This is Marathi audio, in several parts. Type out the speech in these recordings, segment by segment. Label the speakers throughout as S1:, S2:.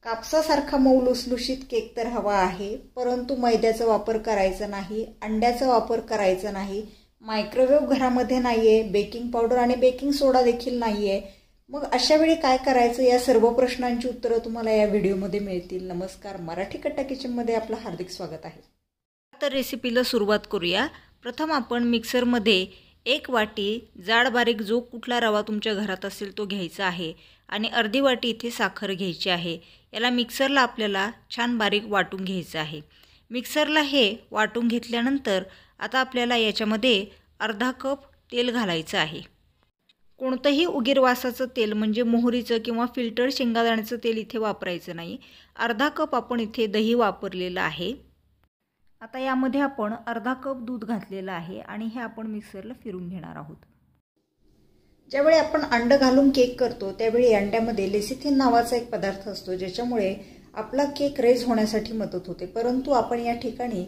S1: कापसासारखा मऊ लुसलुशीत केक तर हवा आहे, परंतु मैद्याचा वापर करायचा नाही, अंड्याचा वापर करायचा नाही, मायक्रोवेव्ह घरामध्ये नाहीये, बेकिंग पावडर आणि बेकिंग सोडा देखील नाहीये। मग अशा वेळी काय करायचं, या सर्व प्रश्नांची उत्तरं तुम्हाला या व्हिडिओमध्ये मिळतील। नमस्कार, मराठी कट्टा किचनमध्ये आपलं हार्दिक स्वागत आहे। तर रेसिपीला सुरुवात करूया। प्रथम आपण मिक्सरमध्ये 1 वाटी जाड बारीक जो कुठला रवा तुमच्या घरात असेल तो घ्यायचा आहे आणि अर्धी वाटी इथे साखर घ्यायची आहे। याला मिक्सरला आपल्याला छान बारीक वाटून घ्यायचं आहे। मिक्सरला हे वाटून घेतल्यानंतर आता आपल्याला याच्यामध्ये अर्धा कप तेल घालायचं आहे। कोणतंही उगीर वासाचं तेल म्हणजे मोहरीचं किंवा फिल्टर्ड शेंगदाण्याचं तेल इथे वापरायचं नाही। अर्धा कप आपण इथे दही वापरलेलं आहे। आता यामध्ये आपण अर्धा कप दूध घातलेलं आहे आणि हे आपण मिक्सरला फिरून घेणार आहोत। ज्यावेळी आपण अंड घालून केक करतो त्यावेळी अंड्यामध्ये लेसिथिन नावाचा एक पदार्थ असतो, ज्याच्यामुळे आपला केक रेज होण्यासाठी मदत होते। परंतु आपण या ठिकाणी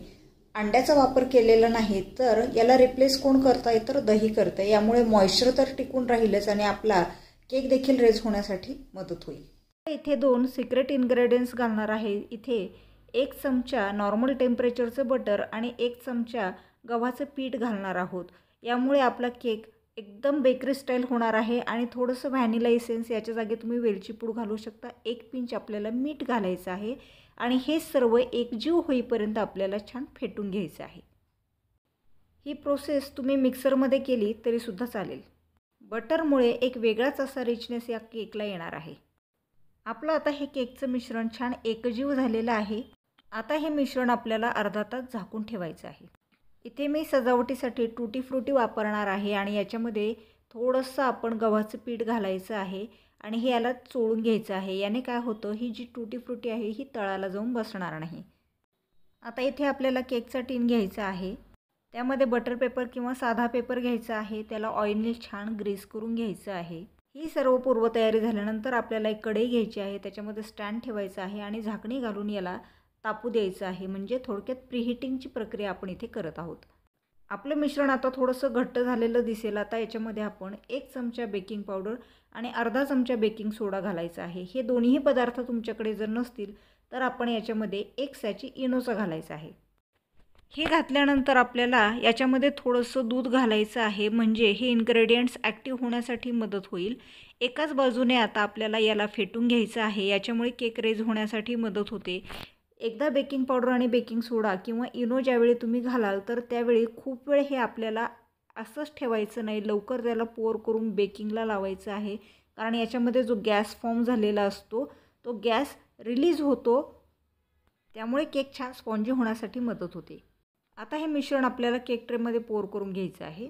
S1: अंड्याचा वापर केलेला नाही, तर याला रिप्लेस कोण करताय तर दही करते। यामुळे मॉइश्चर तर टिकून राहीलच आणि आपला केक देखील रेज होण्यासाठी मदत होईल। इथे 2 सिक्रेट इन्ग्रेडियंट्स घालणार आहे। इथे 1 चमचा नॉर्मल टेम्परेचरचं बटर आणि 1 चमचा गव्हाचं पीठ घालणार आहोत। यामुळे आपला केक एकदम बेकरी स्टाईल होणार आहे आणि थोडंसं व्हॅनिला इसेन्स, याच्या जागी तुम्ही वेलची पूड घालू शकता। 1 पिंच आपल्याला मीठ घालायचं आहे आणि हे सर्व एकजीव होईपर्यंत आपल्याला छान फेटून घ्यायचं आहे। ही प्रोसेस तुम्ही मिक्सरमध्ये केली तरी सुद्धा चालेल। बटरमुळे एक वेगळाच असा रिचनेस या केकला येणार आहे। आपलं आता हे केकचं मिश्रण छान एकजीव झालेलं आहे। आता हे मिश्रण आपल्याला अर्धा तास झाकून ठेवायचं आहे। इथे मी सजावटीसाठी टूटी फ्रूटी वापरणार आहे आणि याच्यामध्ये थोडंसं आपण गव्हाचं पीठ घालायचं आहे आणि हे याला चोळून घ्यायचं आहे। याने काय होतं, ही जी टूटी फ्रूटी आहे ही तळाला जाऊन बसणार नाही। आता इथे आपल्याला केकचा टीन घ्यायचा आहे, त्यामध्ये बटर पेपर किंवा साधा पेपर घ्यायचा आहे, त्याला ऑइलने छान ग्रीस करून घ्यायचं आहे। ही सर्व पूर्वतयारी झाल्यानंतर आपल्याला एक कढई घ्यायची आहे, त्याच्यामध्ये स्टँड ठेवायचं आहे आणि झाकणी घालून याला तापू द्यायचं आहे। म्हणजे थोडक्यात प्रीहीटिंगची प्रक्रिया आपण इथे करत आहोत। आपलं मिश्रण आता थोडंसं घट्ट झालेलं दिसेल। आता याच्यामध्ये आपण 1 चमचा बेकिंग पावडर आणि अर्धा चमचा बेकिंग सोडा घालायचा आहे। हे दोन्ही पदार्थ तुमच्याकडे जर नसतील तर आपण याच्यामध्ये 1 सॅची इनोचा घालायचा आहे। हे घातल्यानंतर आपल्याला याच्यामध्ये थोडंसं दूध घालायचं आहे, म्हणजे हे इन्ग्रेडियंट्स ॲक्टिव्ह होण्यासाठी मदत होईल। एकाच बाजूने आता आपल्याला याला फेटून घ्यायचं आहे, याच्यामुळे केक रेज होण्यासाठी मदत होते। एकदा बेकिंग पावडर आणि बेकिंग सोडा किंवा इनो ज्यावेळी तुम्ही घालाल तर त्यावेळी खूप वेळ हे आपल्याला असंच ठेवायचं नाही, लवकर त्याला पोर करून बेकिंगला लावायचं आहे। कारण याच्यामध्ये जो गॅस फॉर्म झालेला असतो तो गॅस रिलीज होतो, त्यामुळे केक छान स्पॉन्जी होण्यासाठी मदत होते। आता हे मिश्रण आपल्याला केक ट्रेमध्ये पोर करून घ्यायचं आहे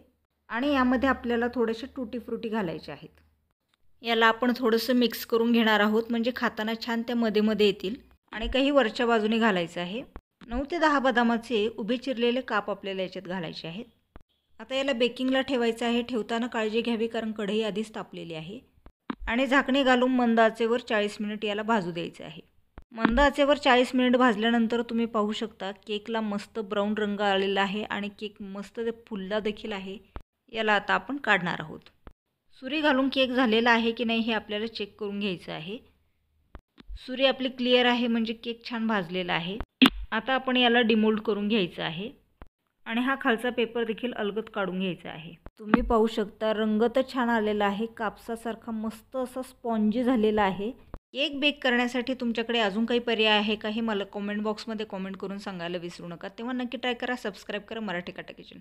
S1: आणि यामध्ये आपल्याला थोडेसे टूटी फ्रूटी घालायचे आहेत। याला आपण थोडंसं मिक्स करून घेणार आहोत, म्हणजे खाताना छान त्या मध्ये मध्ये येतील। आणि काही वरच्या बाजूने घालायचं आहे। 9 ते 10 बदामाचे उभे चिरलेले काप आपल्याला याच्यात घालायचे आहेत। आता याला बेकिंगला ठेवायचं आहे। ठेवताना काळजी घ्यावी, कारण कढई आधीच तापलेली आहे आणि झाकणी घालून मंद आचेवर 40 मिनिट याला भाजू द्यायचं आहे। मंद आचेवर 40 मिनिट भाजल्यानंतर तुम्ही पाहू शकता केकला मस्त ब्राऊन रंग आलेला आहे आणि केक मस्त फुलला देखील आहे। याला आता आपण काढणार आहोत। सुरी घालून केक झालेला आहे की नाही हे आपल्याला चेक करून घ्यायचं आहे। सुरी आपली क्लिअर आहे, म्हणजे केक छान भाजलेला आहे। आता आपण याला डिमोल्ड करून घ्यायचं आहे आणि हा खालचा पेपर देखील अलगद काढून घ्यायचा आहे। तुम्ही पाहू शकता रंग तर छान आलेला आहे, कापसासारखा मस्त असा स्पॉन्जी झालेला आहे। केक बेक करण्यासाठी तुमच्याकडे अजून काही पर्याय आहे का हे मला कमेंट बॉक्समध्ये कमेंट करून सांगायला विसरू नका। तेव्हा नक्की ट्राय करा, सबस्क्राईब करा मराठी कट्टा किचन।